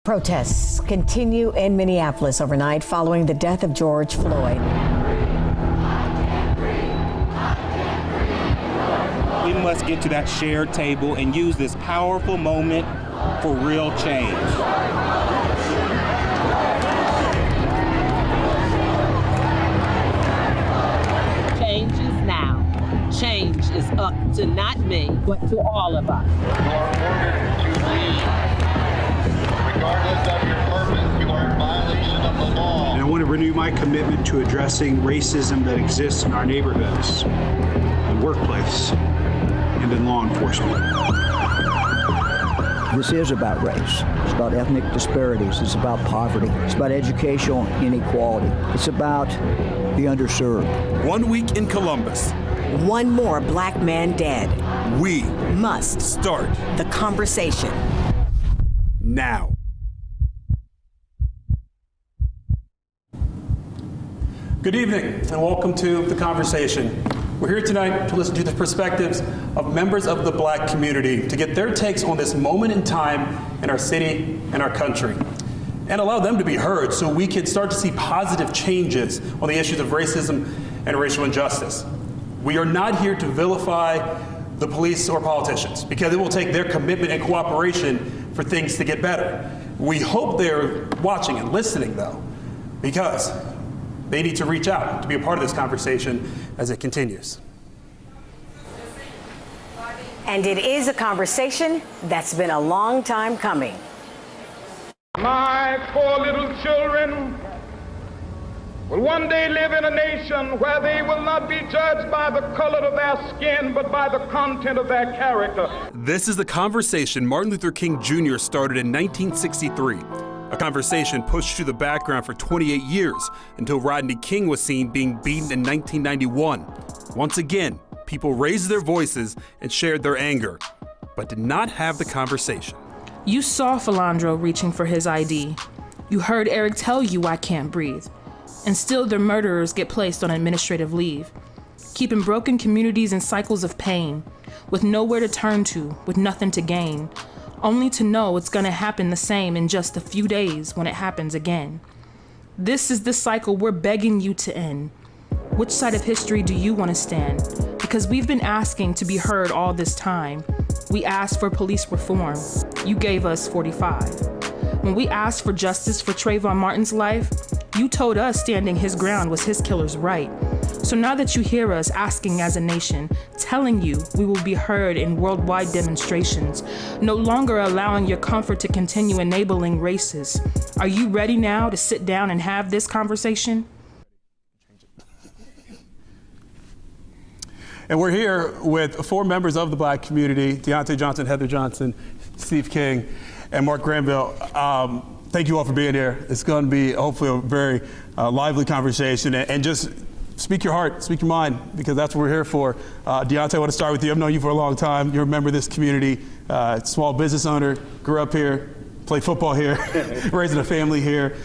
Protests continue in Minneapolis overnight following the death of George Floyd. We must get to that shared table and use this powerful moment for real change. Change is now. Change is up to not me, but to all of us. You are ordered to leave. Regardless of your purpose, you are in violation of the law. And I want to renew my commitment to addressing racism that exists in our neighborhoods, the workplace, and in law enforcement. This is about race. It's about ethnic disparities. It's about poverty. It's about educational inequality. It's about the underserved. 1 week in Columbus. One more black man dead. We must start the conversation now. Good evening and welcome to The Conversation. We're here tonight to listen to the perspectives of members of the Black community to get their takes on this moment in time in our city and our country, and allow them to be heard so we can start to see positive changes on the issues of racism and racial injustice. We are not here to vilify the police or politicians because it will take their commitment and cooperation for things to get better. We hope they're watching and listening though, because they need to reach out to be a part of this conversation as it continues. And it is a conversation that's been a long time coming. My poor little children will one day live in a nation where they will not be judged by the color of their skin, but by the content of their character. This is the conversation Martin Luther King Jr. started in 1963. A conversation pushed to the background for 28 years until Rodney King was seen being beaten in 1991. Once again, people raised their voices and shared their anger, but did not have the conversation. You saw Philandro reaching for his ID. You heard Eric tell you I can't breathe. And still their murderers get placed on administrative leave, keeping broken communities in cycles of pain, with nowhere to turn to, with nothing to gain, only to know it's gonna happen the same in just a few days when it happens again. This is the cycle we're begging you to end. Which side of history do you want to stand? Because we've been asking to be heard all this time. We asked for police reform. You gave us 45. When we asked for justice for Trayvon Martin's life, you told us standing his ground was his killer's right. So now that you hear us asking as a nation, telling you we will be heard in worldwide demonstrations, no longer allowing your comfort to continue enabling races, are you ready now to sit down and have this conversation? And we're here with 4 members of the Black community: Deontay Johnson, Heather Johnson, Steve King, and Mark Granville. Thank you all for being here. It's going to be hopefully a very lively conversation, and just speak your heart, speak your mind, because that's what we're here for. Deontay, I want to start with you. I've known you for a long time. You're a member of this community, small business owner, grew up here, played football here, raising a family here.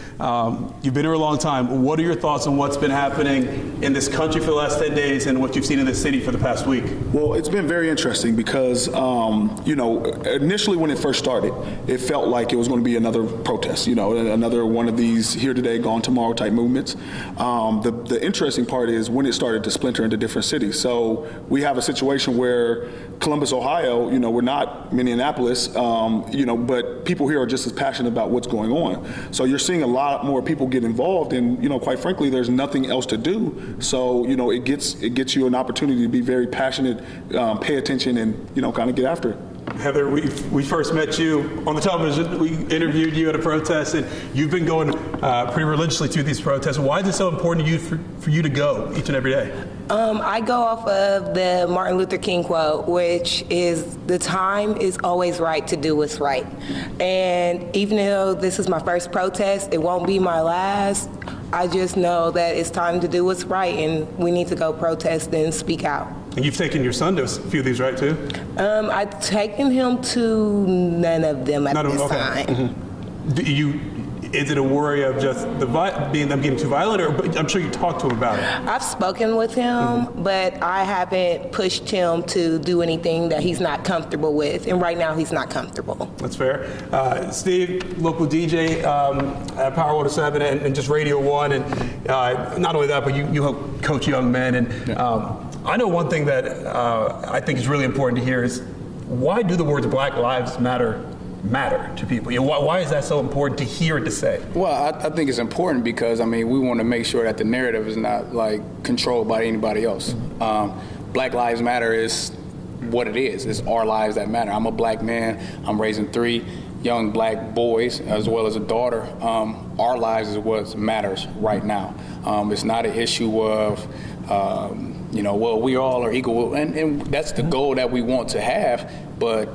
You've been here a long time. What are your thoughts on what's been happening in this country for the last 10 days and what you've seen in this city for the past week? Well, it's been very interesting because, you know, initially when it first started, it felt like it was going to be another protest, you know, another one of these here today, gone tomorrow type movements. The interesting part is when it started to splinter into different cities. So we have a situation where Columbus, Ohio, you know, we're not Minneapolis, you know, but people here are just as passionate about what's going on. So you're seeing a lot more people get involved, and you know, quite frankly, there's nothing else to do. So you know, it gets you an opportunity to be very passionate, pay attention, and you know, kind of get after it. Heather, we first met you on the television. We interviewed you at a protest, and you've been going pretty religiously to these protests. Why is it so important to you for you to go each and every day? I go off of the Martin Luther King quote, which is, the time is always right to do what's right. And even though this is my first protest, it won't be my last. I just know that it's time to do what's right, and we need to go protest and speak out. And you've taken your son to a few of these, right, too? I've taken him to none of them at this time. Mm-hmm. Is it a worry of just them getting too violent, or I'm sure you talked to him about it? I've spoken with him, but I haven't pushed him to do anything that he's not comfortable with, and right now he's not comfortable. That's fair. Steve, local DJ at Power 107 and just Radio 1, and not only that, but you help coach young men. And I know one thing that I think is really important to hear is, why do the words Black Lives Matter to people? Why is that so important to hear and to say? Well, I think it's important because, I mean, we want to make sure that the narrative is not like controlled by anybody else. Black Lives Matter is what it is. It's our lives that matter. I'm a black man. I'm raising 3 young black boys as well as a daughter. Our lives is what matters right now. It's not an issue of, well, we all are equal, and that's the goal that we want to have, but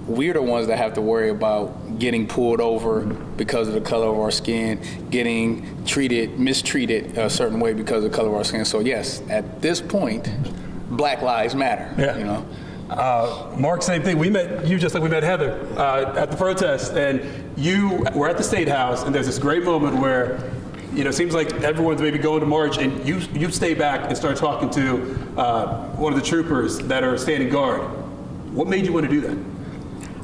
we're the ones that have to worry about getting pulled over because of the color of our skin, getting mistreated a certain way because of the color of our skin. So yes, at this point, Black Lives Matter. Yeah. Mark, same thing. We met you just like we met Heather at the protest, and you were at the State House, and there's this great moment where, it seems like everyone's maybe going to march, and you stay back and start talking to one of the troopers that are standing guard. What made you want to do that?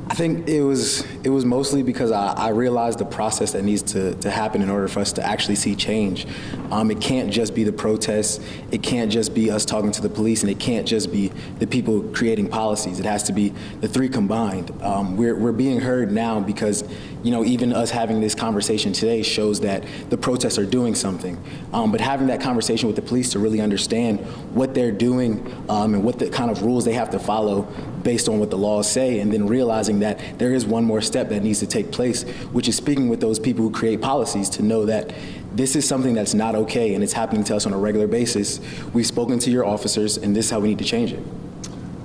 I think it was mostly because I realized the process that needs to happen in order for us to actually see change. It can't just be the protests, it can't just be us talking to the police, and it can't just be the people creating policies. It has to be the 3 combined. We're being heard now because, even us having this conversation today shows that the protests are doing something. But having that conversation with the police to really understand what they're doing and what the kind of rules they have to follow based on what the laws say, and then realizing that there is one more step that needs to take place, which is speaking with those people who create policies to know that this is something that's not okay and it's happening to us on a regular basis. We've spoken to your officers, and this is how we need to change it.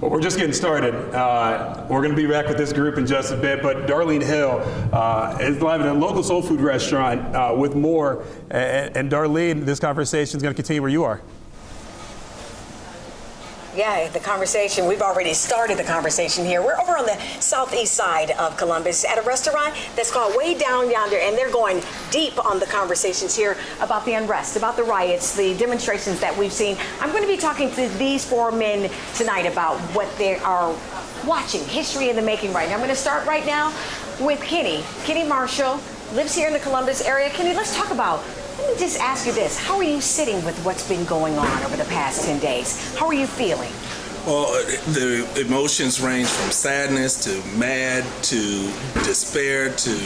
Well, we're just getting started. We're going to be back with this group in just a bit, but Darlene Hill is live at a local soul food restaurant with more. And Darlene, this conversation is going to continue where you are. Yeah, the conversation, we've already started the conversation here. We're over on the southeast side of Columbus at a restaurant that's called Way Down Yonder, and they're going deep on the conversations here about the unrest, about the riots, the demonstrations that we've seen. I'm going to be talking to these 4 men tonight about what they are watching, history in the making right now. I'm going to start right now with Kenny. Kenny Marshall lives here in the Columbus area. Kenny, let's talk about, let me just ask you this. How are you sitting with what's been going on over the past 10 days? How are you feeling? Well, the emotions range from sadness to mad to despair to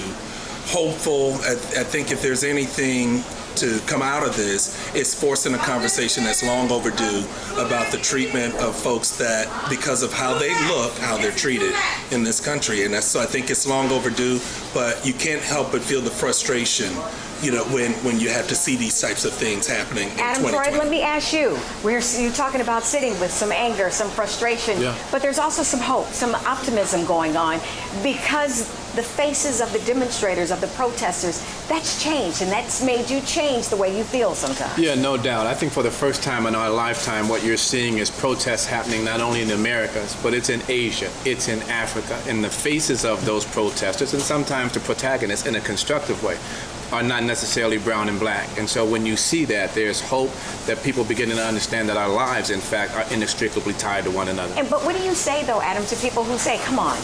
hopeful. I think if there's anything to come out of this, it's forcing a conversation that's long overdue about the treatment of folks that, because of how they look, how they're treated in this country. And so I think it's long overdue, but you can't help but feel the frustration, when you have to see these types of things happening in Adam 2020. Freud, let me ask you. You're talking about sitting with some anger, some frustration, but there's also some hope, some optimism going on, because the faces of the demonstrators, of the protesters, that's changed, and that's made you change the way you feel sometimes. Yeah, no doubt. I think for the first time in our lifetime, what you're seeing is protests happening not only in the Americas, but it's in Asia, it's in Africa, and the faces of those protesters, and sometimes the protagonists in a constructive way, are not necessarily brown and black. And so when you see that, there's hope that people beginning to understand that our lives, in fact, are inextricably tied to one another. But what do you say, though, Adam, to people who say, come on,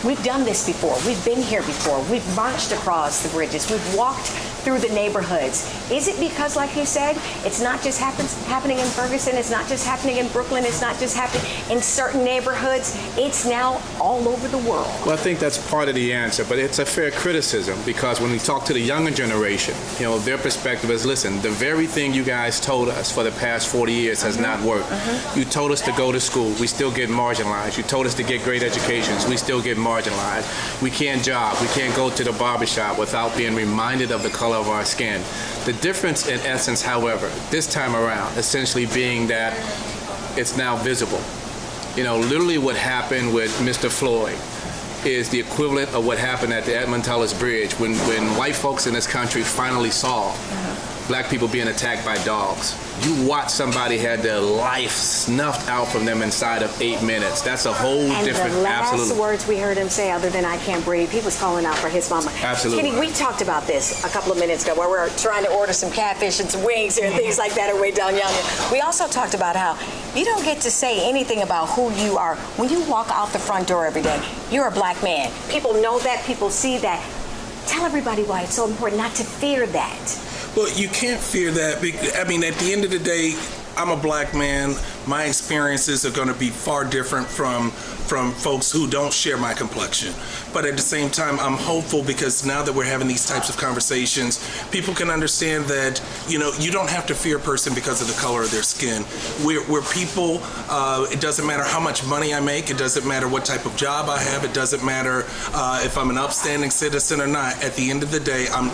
we've done this before, we've been here before, we've marched across the bridges, we've walked through the neighborhoods. Is it because, like you said, it's not just happening in Ferguson, it's not just happening in Brooklyn, it's not just happening in certain neighborhoods, it's now all over the world? Well, I think that's part of the answer, but it's a fair criticism, because when we talk to the younger generation, their perspective is, listen, the very thing you guys told us for the past 40 years has not worked. You told us to go to school, we still get marginalized. You told us to get great educations, we still get marginalized. We can't job, we can't go to the barbershop without being reminded of the color of our skin. The difference in essence, however, this time around, essentially being that it's now visible. Literally what happened with Mr. Floyd is the equivalent of what happened at the Edmund Tullis Bridge when white folks in this country finally saw black people being attacked by dogs. You watch somebody had their life snuffed out from them inside of 8 minutes. That's a whole different, And the last absolutely. words we heard him say, other than "I can't breathe," he was calling out for his mama. Absolutely. Kenny, we talked about this a couple of minutes ago, where we were trying to order some catfish and some wings here and things like that are way down yonder. We also talked about how you don't get to say anything about who you are. When you walk out the front door every day, you're a black man. People know that, people see that. Tell everybody why it's so important not to fear that. Well, you can't fear that. I mean, at the end of the day, I'm a black man. My experiences are going to be far different from folks who don't share my complexion. But at the same time, I'm hopeful because now that we're having these types of conversations, people can understand that, you know, you don't have to fear a person because of the color of their skin. We're people. It doesn't matter how much money I make. It doesn't matter what type of job I have. It doesn't matter if I'm an upstanding citizen or not. At the end of the day, I'm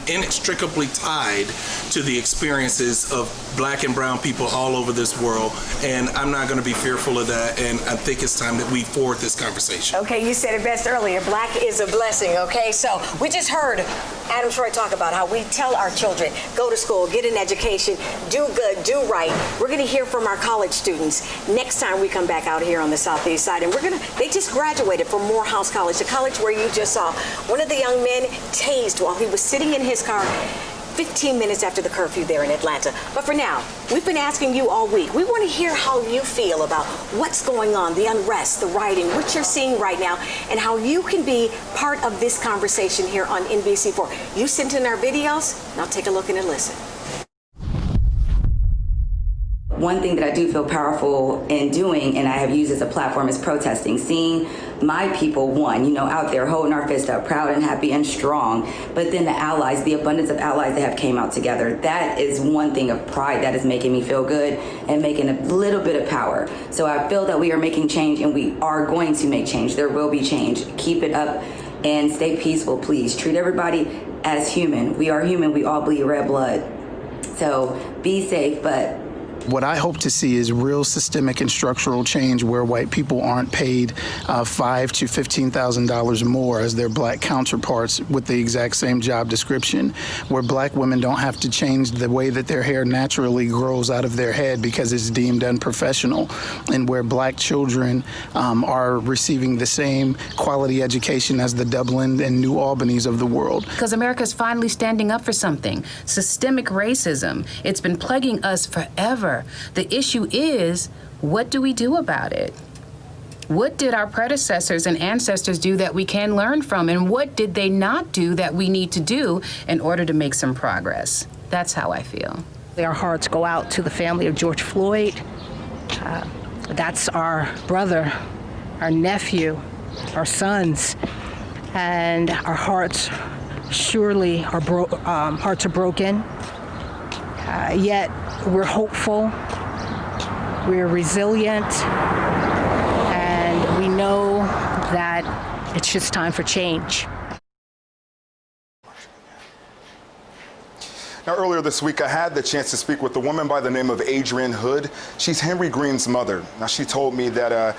inextricably tied to the experiences of black and brown people all over this world. And I'm not going to be fearful of that. And I think it's time that we forward this conversation. Okay, you said it best earlier. Black is a blessing, okay? So we just heard Adam Troy talk about how we tell our children, go to school, get an education, do good, do right. We're going to hear from our college students next time we come back out here on the Southeast side. And they just graduated from Morehouse College, the college where you just saw one of the young men tased while he was sitting in his car 15 minutes after the curfew there in Atlanta. But for now, we've been asking you all week. We want to hear how you feel about what's going on, the unrest, the rioting, what you're seeing right now, and how you can be part of this conversation here on NBC4. You sent in our videos. Now take a look and listen. One thing that I do feel powerful in doing, and I have used as a platform, is protesting, seeing my people, out there holding our fist up, proud and happy and strong, but then the allies, the abundance of allies that have came out together. That is one thing of pride that is making me feel good and making a little bit of power. So I feel that we are making change, and we are going to make change. There will be change. Keep it up and stay peaceful, please. Treat everybody as human. We are human. We all bleed red blood. So be safe, but what I hope to see is real systemic and structural change where white people aren't paid $5,000 to $15,000 more as their black counterparts with the exact same job description, where black women don't have to change the way that their hair naturally grows out of their head because it's deemed unprofessional, and where black children are receiving the same quality education as the Dublin and New Albany's of the world. Because America's finally standing up for something. Systemic racism. It's been plaguing us forever. The issue is, what do we do about it? What did our predecessors and ancestors do that we can learn from? And what did they not do that we need to do in order to make some progress? That's how I feel. Our hearts go out to the family of George Floyd. That's our brother, our nephew, our sons, and our hearts surely are hearts are broken. Yet we're hopeful, we're resilient, and we know that it's just time for change. Now, earlier this week, I had the chance to speak with a woman by the name of Adrienne Hood. She's Henry Green's mother. Now, she told me that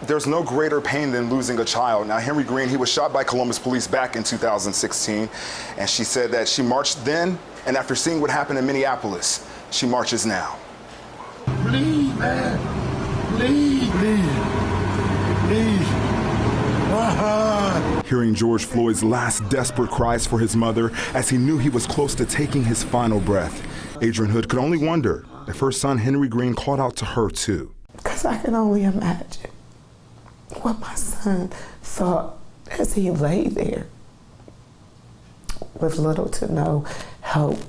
there's no greater pain than losing a child. Now, Henry Green, he was shot by Columbus police back in 2016, and she said that she marched then, and after seeing what happened in Minneapolis, she marches now. Please, man. Please, please. Hearing George Floyd's last desperate cries for his mother as he knew he was close to taking his final breath, Adrienne Hood could only wonder if her son Henry Green called out to her too. Because I can only imagine what my son thought as he lay there with little to no hope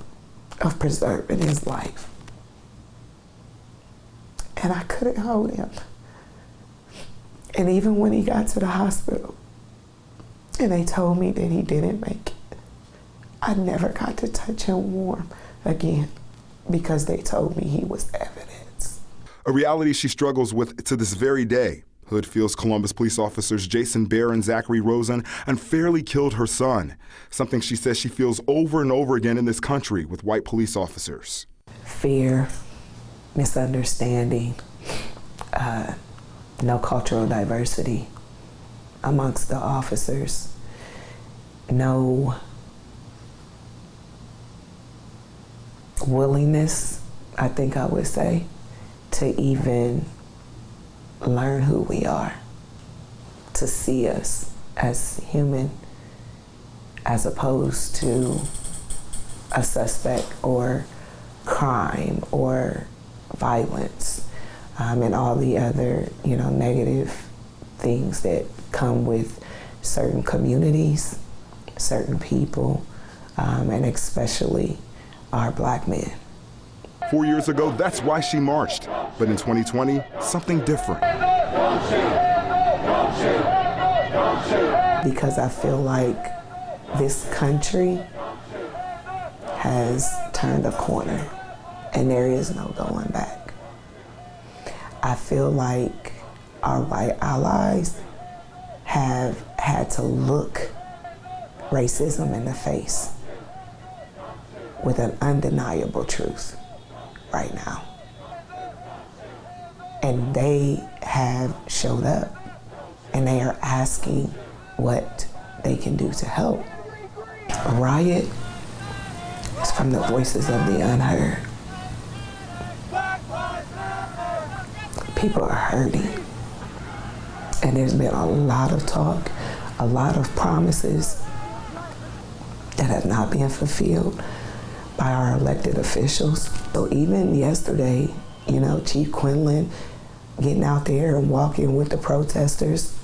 of preserving his life. And I couldn't hold him. And even when he got to the hospital and they told me that he didn't make it, I never got to touch him warm again because they told me he was evidence. A reality she struggles with to this very day. Hood feels Columbus police officers Jason Bear and Zachary Rosen unfairly killed her son, something she says she feels over and over again in this country with white police officers. Fear, misunderstanding, no cultural diversity amongst the officers, no willingness, I think I would say, to even learn who we are, to see us as human as opposed to a suspect or crime or violence and all the other, negative things that come with certain communities, certain people, and especially our Black men. 4 years ago, that's why she marched. But in 2020, something different. Because I feel like this country has turned a corner and there is no going back. I feel like our white allies have had to look racism in the face with an undeniable truth right now. And they have showed up and they are asking what they can do to help. A riot is from the voices of the unheard. People are hurting. And there's been a lot of talk, a lot of promises that have not been fulfilled by our elected officials. So even yesterday, Chief Quinlan getting out there and walking with the protesters,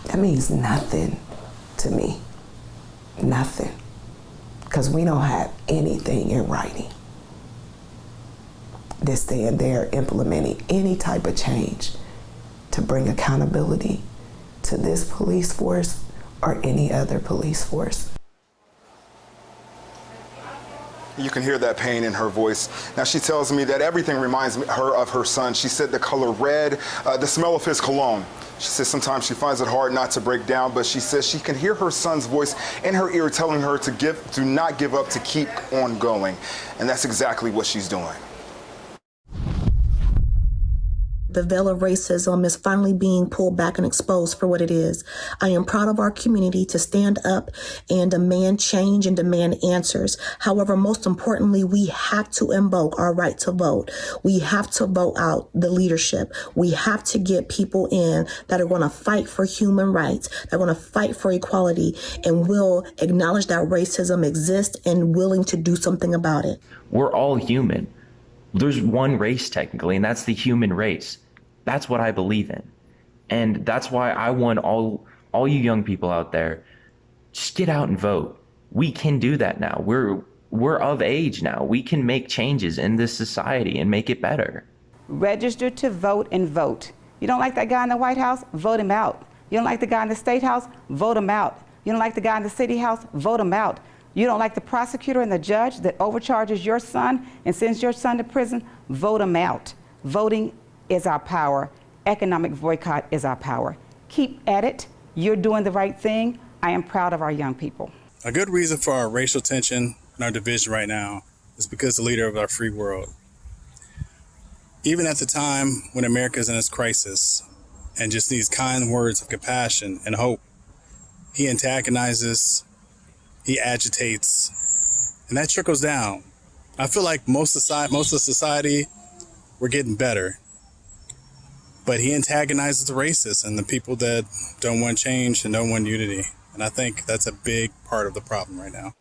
that means nothing to me. Nothing. Because we don't have anything in writing that's saying they're implementing any type of change to bring accountability to this police force or any other police force. You can hear that pain in her voice. Now, she tells me that everything reminds her of her son. She said the color red, the smell of his cologne. She says sometimes she finds it hard not to break down, but she says she can hear her son's voice in her ear telling her to do not give up, to keep on going. And that's exactly what she's doing. The veil of racism is finally being pulled back and exposed for what it is. I am proud of our community to stand up and demand change and demand answers. However, most importantly, we have to invoke our right to vote. We have to vote out the leadership. We have to get people in that are going to fight for human rights, that are going to fight for equality, and will acknowledge that racism exists and willing to do something about it. We're all human. There's one race technically, and that's the human race. That's what I believe in. And that's why I want all you young people out there, just get out and vote. We can do that now. We're of age now. We can make changes in this society and make it better. Register to vote and vote. You don't like that guy in the White House? Vote him out. You don't like the guy in the State House? Vote him out. You don't like the guy in the City House? Vote him out. You don't like the prosecutor and the judge that overcharges your son and sends your son to prison? Vote them out. Voting is our power. Economic boycott is our power. Keep at it. You're doing the right thing. I am proud of our young people. A good reason for our racial tension and our division right now is because the leader of our free world, even at the time when America is in its crisis and just needs kind words of compassion and hope, he antagonizes, he agitates, and that trickles down. I feel like most of society, we're getting better. But he antagonizes the racists and the people that don't want change and don't want unity. And I think that's a big part of the problem right now.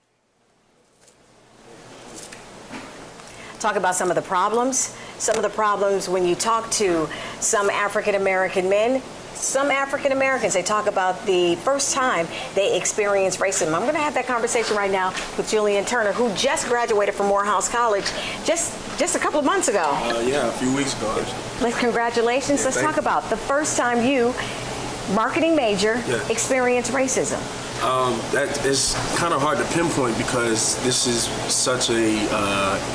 Talk about some of the problems. Some of the problems when you talk to some African American men, some African Americans, they talk about the first time they experienced racism. I'm going to have that conversation right now with Julian Turner, who just graduated from Morehouse College just a couple of months ago. Yeah, a few weeks ago. Congratulations. Let's talk about the first time you, marketing major, experienced racism. That is kind of hard to pinpoint because this is such a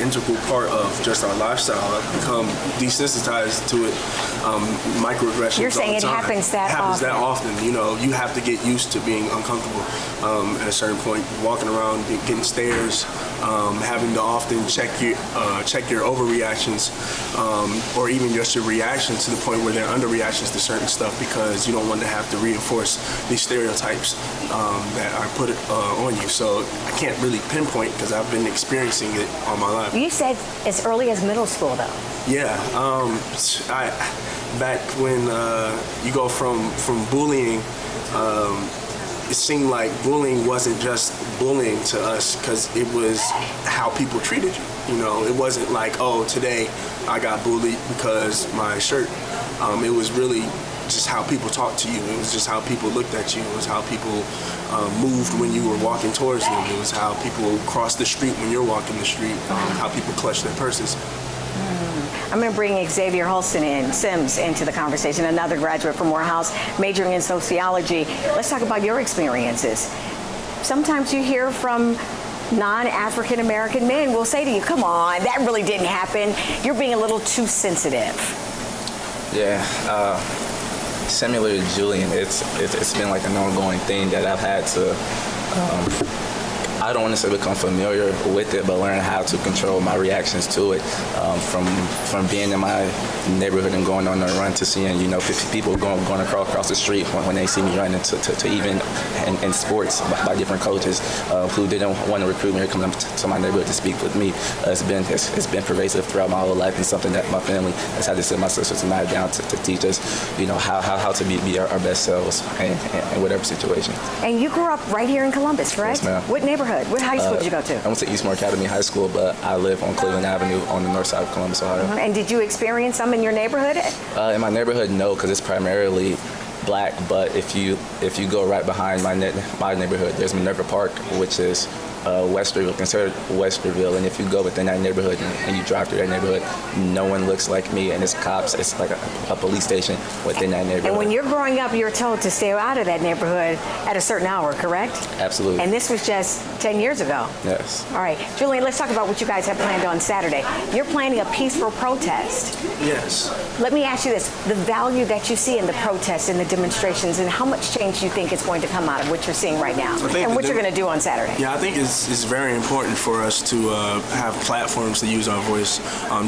integral part of just our lifestyle. I've become desensitized to it. Microaggressions. You're saying all the it time. happens that happens often. that often. You know, you have to get used to being uncomfortable at a certain point. Walking around, getting stares, having to often check your overreactions, or even just your reactions to the point where they're underreactions to certain stuff because you don't want to have to reinforce these stereotypes. that are put on you. So I can't really pinpoint because I've been experiencing it all my life. You said as early as middle school, though. Yeah, back when you go from bullying, it seemed like bullying wasn't just bullying to us because it was how people treated you. You know, it wasn't like, oh, today I got bullied because my shirt. It was really just how people talked to you. It was just how people looked at you. It was how people moved when you were walking towards them. It was how people crossed the street when you're walking the street, how people clutched their purses. I'm going to bring Xavier Sims into the conversation, another graduate from Morehouse, majoring in sociology. Let's talk about your experiences. Sometimes you hear from non-African American men will say to you, come on, that really didn't happen. You're being a little too sensitive. Yeah, similar to Julian, it's been like an ongoing thing that I've had to, I don't want to say become familiar with it, but learn how to control my reactions to it. From being in my neighborhood and going on a run to seeing, 50 people going across the street when they see me running to even in sports by different coaches who didn't want to recruit me or come to my neighborhood to speak with me. It's been pervasive throughout my whole life and something that my family has had to sit my sisters and I down to teach us, how to be our best selves in whatever situation. And you grew up right here in Columbus, correct? Yes, ma'am. What neighborhood? What high school did you go to? I went to Eastmore Academy High School, but I live on Cleveland Avenue on the north side of Columbus, Ohio. And did you experience some in your neighborhood? In my neighborhood, no, because it's primarily black. But if you go right behind my neighborhood, there's Minerva Park, which is Westerville, considered Westerville, and if you go within that neighborhood and you drive through that neighborhood, no one looks like me, and it's cops. It's like a police station within that neighborhood. And when you're growing up, you're told to stay out of that neighborhood at a certain hour, correct? Absolutely. And this was just 10 years ago. Yes. All right, Julian, let's talk about what you guys have planned on Saturday. You're planning a peaceful protest. Yes. Let me ask you this, the value that you see in the protests and the demonstrations, and how much change you think is going to come out of what you're seeing right now, and what you're going to do on Saturday? Yeah, I think it's very important for us to have platforms to use our voice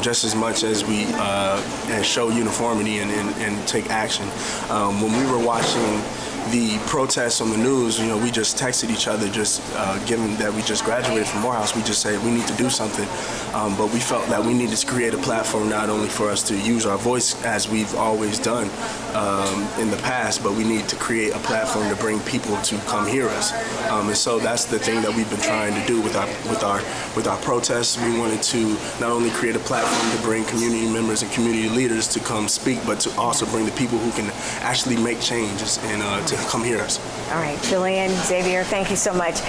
just as much as we show uniformity and take action. When we were watching the protests on the news, we just texted each other, just given that we just graduated from Morehouse, we just said we need to do something. But we felt that we needed to create a platform not only for us to use our voice as we've always done in the past, but we need to create a platform to bring people to come hear us. And so that's the thing that we've been trying to do with our protests. We wanted to not only create a platform to bring community members and community leaders to come speak, but to also bring the people who can actually make changes and to come hear us. All right, Julian, Xavier, thank you so much.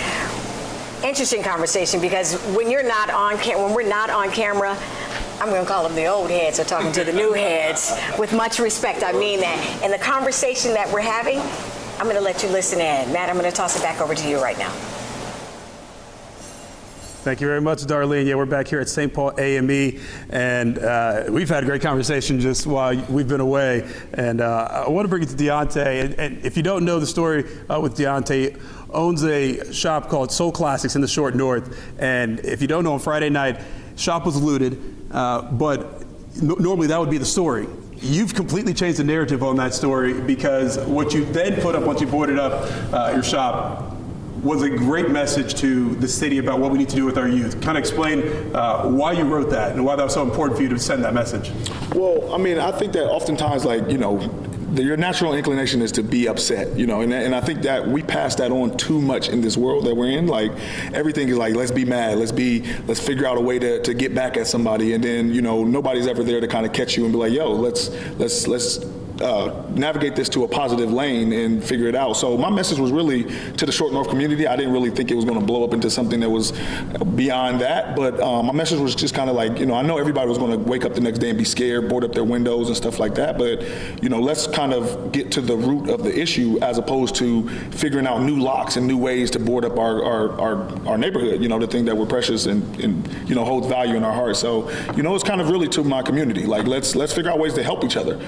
Interesting conversation, because when you're not on when we're not on camera, I'm going to call them the old heads are talking to the new heads. With much respect, I mean that. And the conversation that we're having, I'm going to let you listen in. Matt, I'm going to toss it back over to you right now. Thank you very much, Darlene. Yeah, we're back here at St. Paul AME, and we've had a great conversation just while we've been away. And I want to bring it to Deontay. And if you don't know the story with Deontay, owns a shop called Soul Classics in the Short North. And if you don't know, on Friday night, shop was looted, but normally that would be the story. You've completely changed the narrative on that story, because what you then put up once you boarded up your shop was a great message to the city about what we need to do with our youth. Kind of explain why you wrote that and why that was so important for you to send that message. Well, I mean, I think that oftentimes, your natural inclination is to be upset, and I think that we pass that on too much in this world that we're in. Like, everything is like, let's be mad, let's figure out a way to get back at somebody, and then, nobody's ever there to kind of catch you and be like, yo, let's navigate this to a positive lane and figure it out. So my message was really to the Short North community. I didn't really think it was going to blow up into something that was beyond that, but my message was just kind of like, I know everybody was going to wake up the next day and be scared, board up their windows and stuff like that, but let's kind of get to the root of the issue, as opposed to figuring out new locks and new ways to board up our neighborhood, the thing that we're precious and holds value in our hearts. So it's kind of really to my community, like, let's figure out ways to help each other.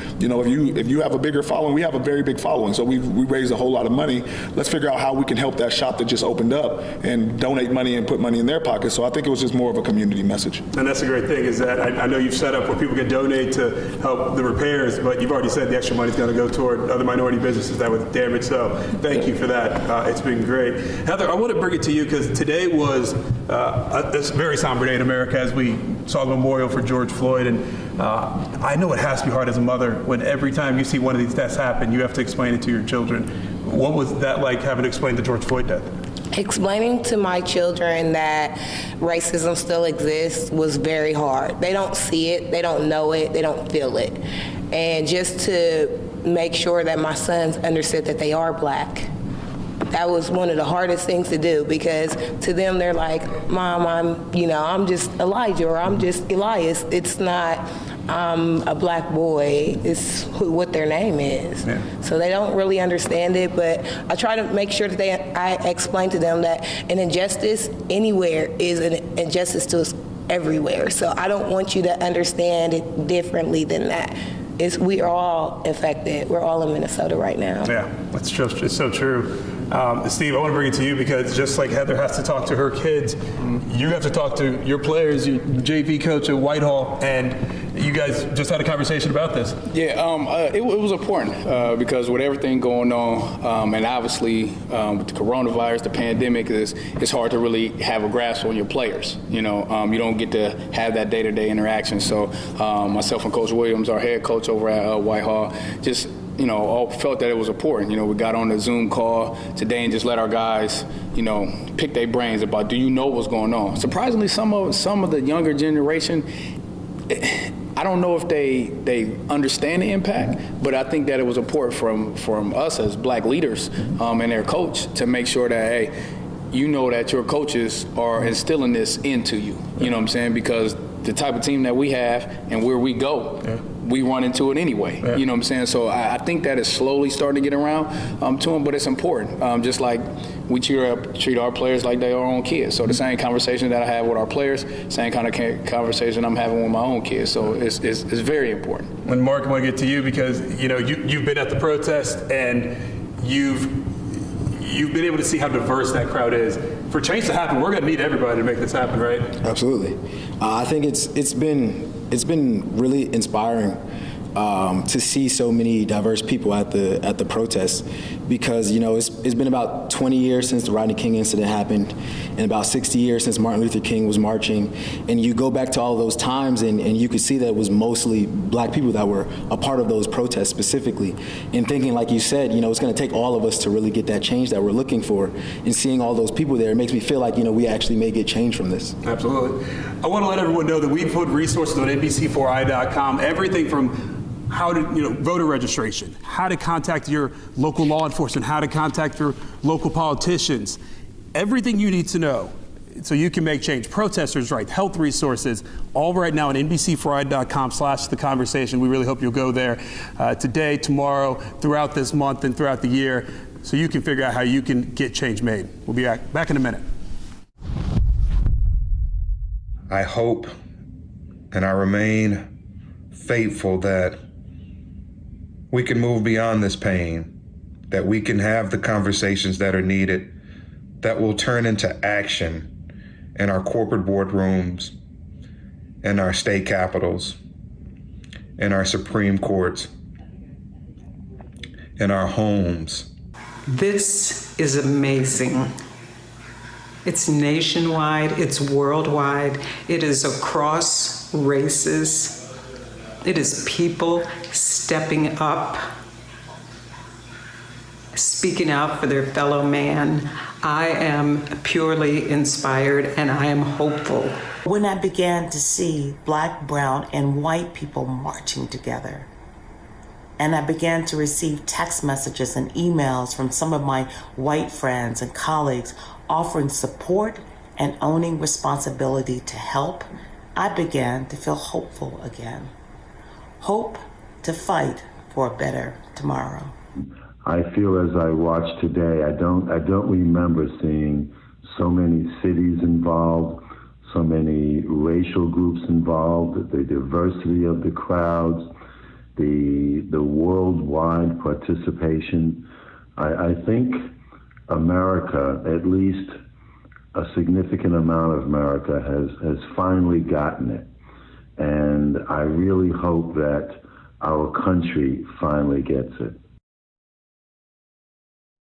if you have a bigger following, we have a very big following. So we raised a whole lot of money. Let's figure out how we can help that shop that just opened up and donate money and put money in their pockets. So I think it was just more of a community message. And that's the great thing is that I know you've set up where people can donate to help the repairs, but you've already said the extra money is going to go toward other minority businesses that were damaged. So thank you for that. It's been great. Heather, I want to bring it to you because today was a very somber day in America as we saw the memorial for George Floyd. And I know it has to be hard as a mother when every time you see one of these deaths happen, you have to explain it to your children. What was that like, having to explain the George Floyd death? Explaining to my children that racism still exists was very hard. They don't see it, they don't know it, they don't feel it. And just to make sure that my sons understood that they are Black, that was one of the hardest things to do, because to them they're like, Mom, I'm just Elijah, or I'm just Elias. It's not a Black boy, it's what their name is. Yeah. So they don't really understand it, but I try to make sure that I explain to them that an injustice anywhere is an injustice to us everywhere. So I don't want you to understand it differently than that. We are all affected. We're all in Minnesota right now. Yeah, it's so true. Steve, I want to bring it to you because just like Heather has to talk to her kids, you have to talk to your players, your JV coach at Whitehall, and you guys just had a conversation about this. Yeah, it was important because with everything going on, and obviously with the coronavirus, the pandemic, it's hard to really have a grasp on your players. You don't get to have that day-to-day interaction. So myself and Coach Williams, our head coach over at Whitehall, just all felt that it was important. We got on the Zoom call today and just let our guys, pick their brains about, do you know what's going on? Surprisingly, some of the younger generation, I don't know if they understand the impact, but I think that it was important from us as Black leaders and their coach to make sure that, hey, that your coaches are instilling this into you. You know what I'm saying? Because the type of team that we have and where we go, we run into it anyway. Yeah. You know what I'm saying? So I think that is slowly starting to get around to them, but it's important. Just like we treat our players like they are our own kids. So the same conversation that I have with our players, same kind of conversation I'm having with my own kids. So it's very important. And Mark, I want to get to you because you've been at the protest and you've been able to see how diverse that crowd is. For change to happen, we're going to need everybody to make this happen, right? Absolutely. I think it's been really inspiring to see so many diverse people at the protests, because it's been about 20 years since the Rodney King incident happened, and about 60 years since Martin Luther King was marching, and you go back to all those times and you could see that it was mostly Black people that were a part of those protests specifically, and thinking, like you said, it's going to take all of us to really get that change that we're looking for, and seeing all those people there, it makes me feel like we actually may get change from this. Absolutely. I want to let everyone know that we put resources on NBC4i.com, everything from how to, voter registration, how to contact your local law enforcement, how to contact your local politicians, everything you need to know so you can make change. Protesters' rights, health resources, all right now on NBC4i.com/theconversation. We really hope you'll go there today, tomorrow, throughout this month, and throughout the year, so you can figure out how you can get change made. We'll be back in a minute. I hope and I remain faithful that we can move beyond this pain, that we can have the conversations that are needed, that will turn into action in our corporate boardrooms, in our state capitals, in our Supreme Courts, in our homes. This is amazing. It's nationwide, it's worldwide, it is across races. It is people stepping up, speaking out for their fellow man. I am purely inspired and I am hopeful. When I began to see Black, brown, and white people marching together, and I began to receive text messages and emails from some of my white friends and colleagues offering support and owning responsibility to help, I began to feel hopeful again. Hope to fight for a better tomorrow. I feel as I watch today, I don't remember seeing so many cities involved, so many racial groups involved, the diversity of the crowds, the worldwide participation. I think America, at least a significant amount of America, has finally gotten it. And I really hope that our country finally gets it.